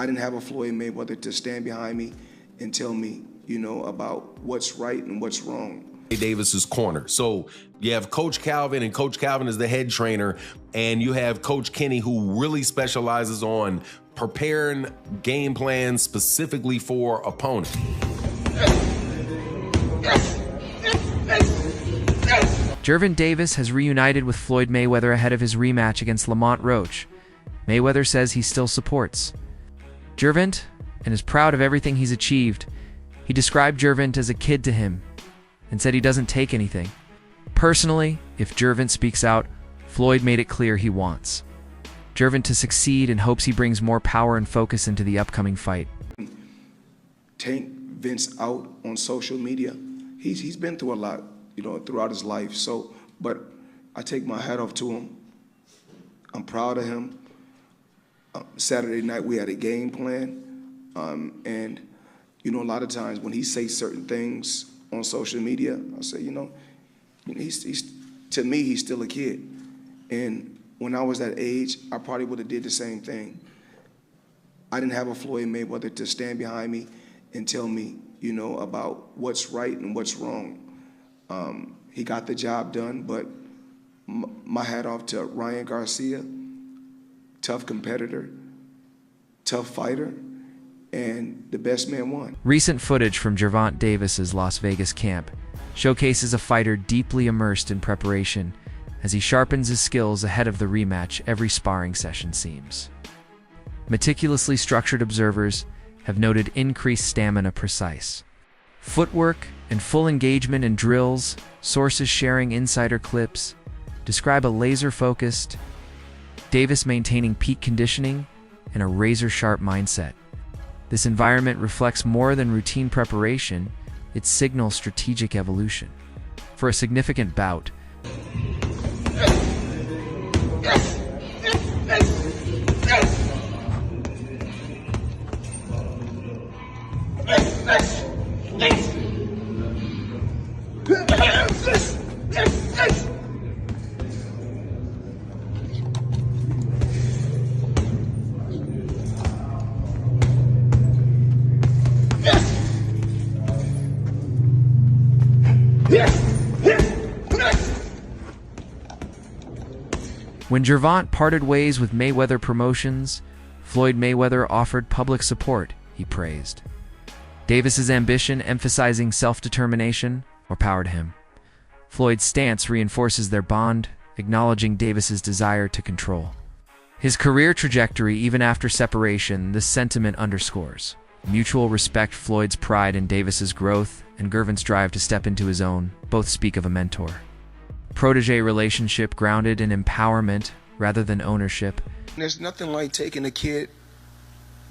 I didn't have a Floyd Mayweather to stand behind me and tell me, about what's right and what's wrong. Davis's corner. So you have Coach Calvin, and Coach Calvin is the head trainer, and you have Coach Kenny, who really specializes on preparing game plans specifically for opponents. Gervonta Davis has reunited with Floyd Mayweather ahead of his rematch against Lamont Roach. Mayweather says he still supports Gervonta and is proud of everything he's achieved. He described Gervonta as a kid to him and said he doesn't take anything personally. If Gervonta speaks out, Floyd made it clear he wants Gervonta to succeed and hopes he brings more power and focus into the upcoming fight. Tank Vince out on social media. He's been through a lot, throughout his life. So, but I take my hat off to him. I'm proud of him. Saturday night we had a game plan, and a lot of times when he says certain things on social media, I say, he's to me he's still a kid, and when I was that age, I probably would have did the same thing. I didn't have a Floyd Mayweather to stand behind me and tell me, about what's right and what's wrong. He got the job done, but my hat off to Ryan Garcia, tough competitor, tough fighter, and the best man won. Recent footage from Gervonta Davis's Las Vegas camp showcases a fighter deeply immersed in preparation as he sharpens his skills ahead of the rematch. Every sparring session seems meticulously structured. Observers have noted increased stamina, precise footwork, and full engagement in drills. Sources sharing insider clips describe a laser-focused Davis maintaining peak conditioning and a razor-sharp mindset. This environment reflects more than routine preparation, it signals strategic evolution. For a significant bout, when Gervonta parted ways with Mayweather Promotions, Floyd Mayweather offered public support. He praised Davis's ambition, emphasizing self-determination, or powered him. Floyd's stance reinforces their bond, acknowledging Davis's desire to control his career trajectory even after separation. This sentiment underscores mutual respect. Floyd's pride in Davis's growth and Gervonta's drive to step into his own both speak of a mentor-protege relationship grounded in empowerment rather than ownership. There's nothing like taking a kid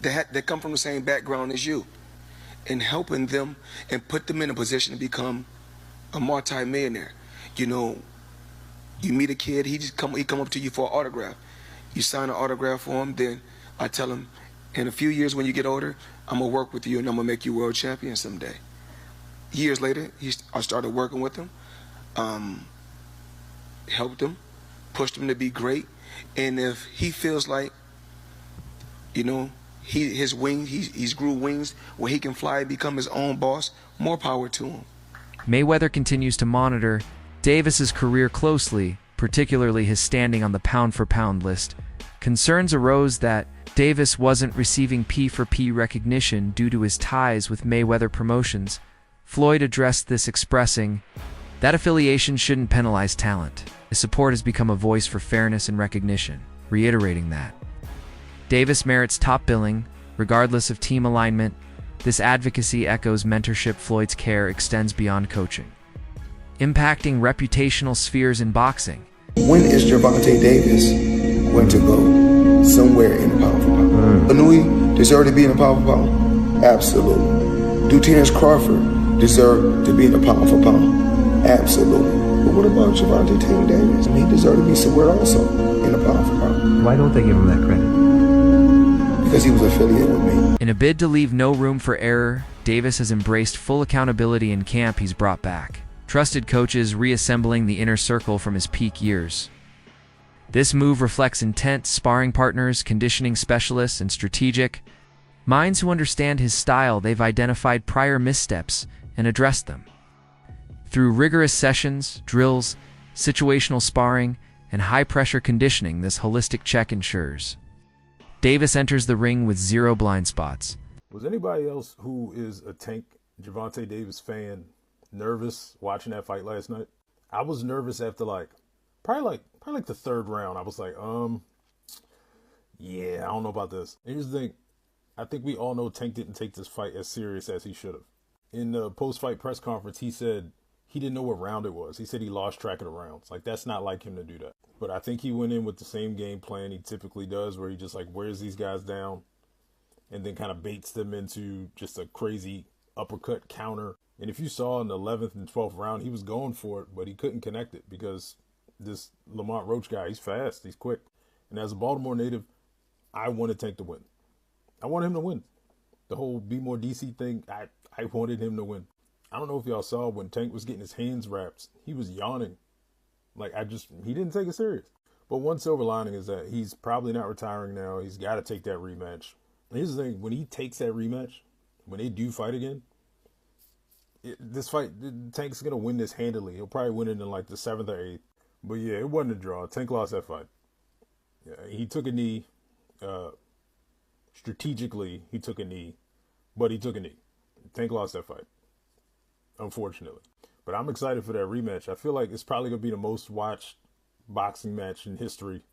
that come from the same background as you and helping them and put them in a position to become a multi-millionaire. You meet a kid, he come up to you for an autograph. You sign an autograph for him, then I tell him, in a few years when you get older, I'm gonna work with you and I'm gonna make you world champion someday. Years later, I started working with him, helped him, pushed him to be great, and if he feels like, his wings, he's grew wings where he can fly and become his own boss, more power to him. Mayweather continues to monitor Davis's career closely, particularly his standing on the pound-for-pound list. Concerns arose that Davis wasn't receiving P-for-P recognition due to his ties with Mayweather Promotions. Floyd addressed this, expressing that affiliation shouldn't penalize talent. His support has become a voice for fairness and recognition, reiterating that Davis merits top billing, regardless of team alignment. This advocacy echoes mentorship. Floyd's care extends beyond coaching, impacting reputational spheres in boxing. When is Gervonta Davis going to go somewhere in the pound for pound? Anui deserve to be in the pound for pound? Absolutely. Do Terrence Crawford deserve to be in the pound for pound? Absolutely. But what about Gervonta Davis? He deserve to be somewhere also in the pound for pound. Why don't they give him that credit? Because he was affiliated with me. In a bid to leave no room for error, Davis has embraced full accountability in camp. He's brought back trusted coaches, reassembling the inner circle from his peak years. This move reflects intent, sparring partners, conditioning specialists, and strategic Minds who understand his style, they've identified prior missteps and addressed them. Through rigorous sessions, drills, situational sparring, and high-pressure conditioning, this holistic check ensures Davis enters the ring with zero blind spots. Was anybody else who is a Tank Gervonta Davis fan nervous watching that fight last night? I was nervous after probably the third round. I was like, yeah, I don't know about this. Here's the thing. I think we all know Tank didn't take this fight as serious as he should have. In the post-fight press conference, he said he didn't know what round it was. He said he lost track of the rounds. That's not like him to do that. But I think he went in with the same game plan he typically does, where he just wears these guys down and then kind of baits them into just a crazy uppercut counter. And if you saw in the 11th and 12th round, he was going for it, but he couldn't connect it because this Lamont Roach guy, he's fast, he's quick. And as a Baltimore native, I wanted Tank to win. I wanted him to win. The whole Be More DC thing, I wanted him to win. I don't know if y'all saw when Tank was getting his hands wrapped, he was yawning. He didn't take it serious. But one silver lining is that he's probably not retiring now. He's got to take that rematch. And here's the thing, when he takes that rematch, when they do fight again, this fight, Tank's going to win this handily. He'll probably win it in the 7th or 8th. But yeah, it wasn't a draw. Tank lost that fight. Yeah, he took a knee. Strategically, he took a knee. But he took a knee. Tank lost that fight, unfortunately. But I'm excited for that rematch. I feel like it's probably going to be the most watched boxing match in history.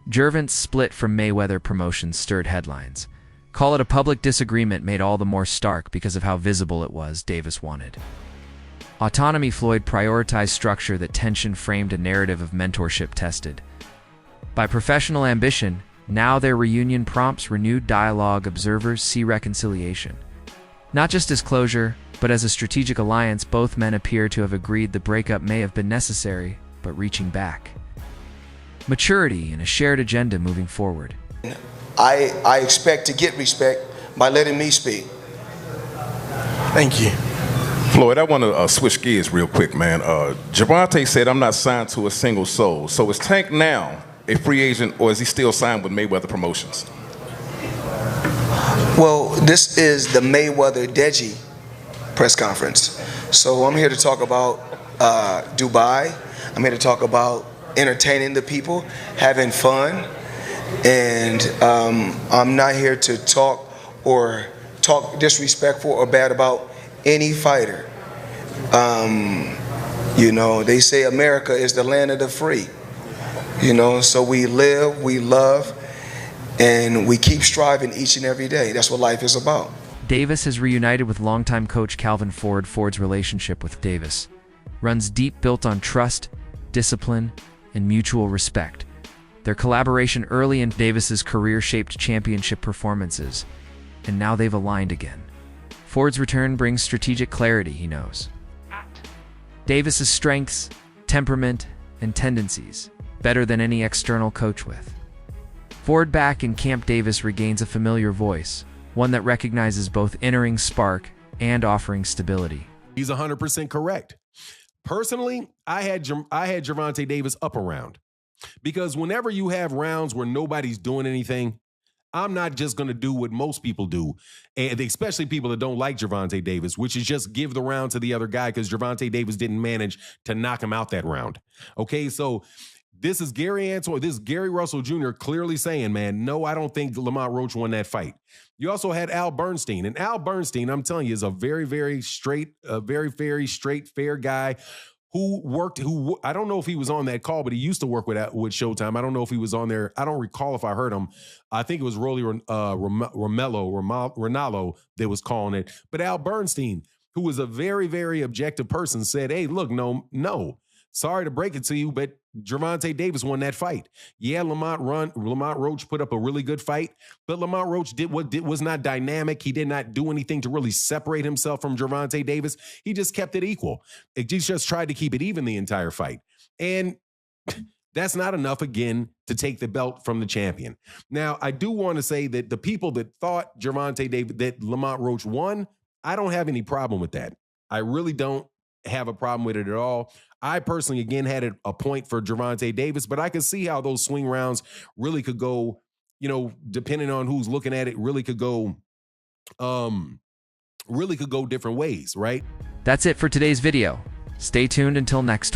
Gervonta's split from Mayweather promotions stirred headlines. Call it a public disagreement made all the more stark because of how visible it was Davis wanted. Autonomy. Floyd prioritized structure. That tension framed a narrative of mentorship tested by professional ambition. Now their reunion prompts renewed dialogue. Observers see reconciliation, not just as closure, but as a strategic alliance. Both men appear to have agreed the breakup may have been necessary, but reaching back. Maturity and a shared agenda moving forward. I expect to get respect by letting me speak. Thank you. Floyd, I want to switch gears real quick, man. Gervonta said, I'm not signed to a single soul. So is Tank now a free agent, or is he still signed with Mayweather Promotions? Well, this is the Mayweather Deji press conference. So I'm here to talk about Dubai. I'm here to talk about entertaining the people, having fun. And I'm not here to talk disrespectful or bad about any fighter. They say America is the land of the free. So we live, we love, and we keep striving each and every day. That's what life is about. Davis has reunited with longtime coach Calvin Ford. Ford's relationship with Davis runs deep, built on trust, discipline, and mutual respect. Their collaboration early in Davis's career shaped championship performances, and now they've aligned again. Ford's return brings strategic clarity. He knows Davis's strengths, temperament, and tendencies better than any external coach with. Ford back in camp, Davis regains a familiar voice, one that recognizes both entering spark and offering stability. He's 100% correct. Personally, I had Gervonta Davis up a round, because whenever you have rounds where nobody's doing anything, I'm not just going to do what most people do, and especially people that don't like Gervonta Davis, which is just give the round to the other guy because Gervonta Davis didn't manage to knock him out that round. Okay, so this is Gary Russell Jr. clearly saying, man, no, I don't think Lamont Roach won that fight. You also had Al Bernstein, and Al Bernstein, I'm telling you, is a very, very straight, fair guy who I don't know if he was on that call, but he used to work with Showtime. I don't know if he was on there. I don't recall if I heard him. I think it was Rolly Ronaldo that was calling it. But Al Bernstein, who was a very, very objective person, said, hey, look, no. Sorry to break it to you, but Gervonta Davis won that fight. Yeah, Lamont Roach put up a really good fight, but Lamont Roach was not dynamic. He did not do anything to really separate himself from Gervonta Davis. He just kept it equal. He just tried to keep it even the entire fight. And that's not enough, again, to take the belt from the champion. Now, I do want to say that the people that thought that Lamont Roach won, I don't have any problem with that. I really don't have a problem with it at all. I personally, again, had a point for Gervonta Davis, but I can see how those swing rounds really could go you know, depending on who's looking at it, really could go different ways, right? That's it for today's video. Stay tuned until next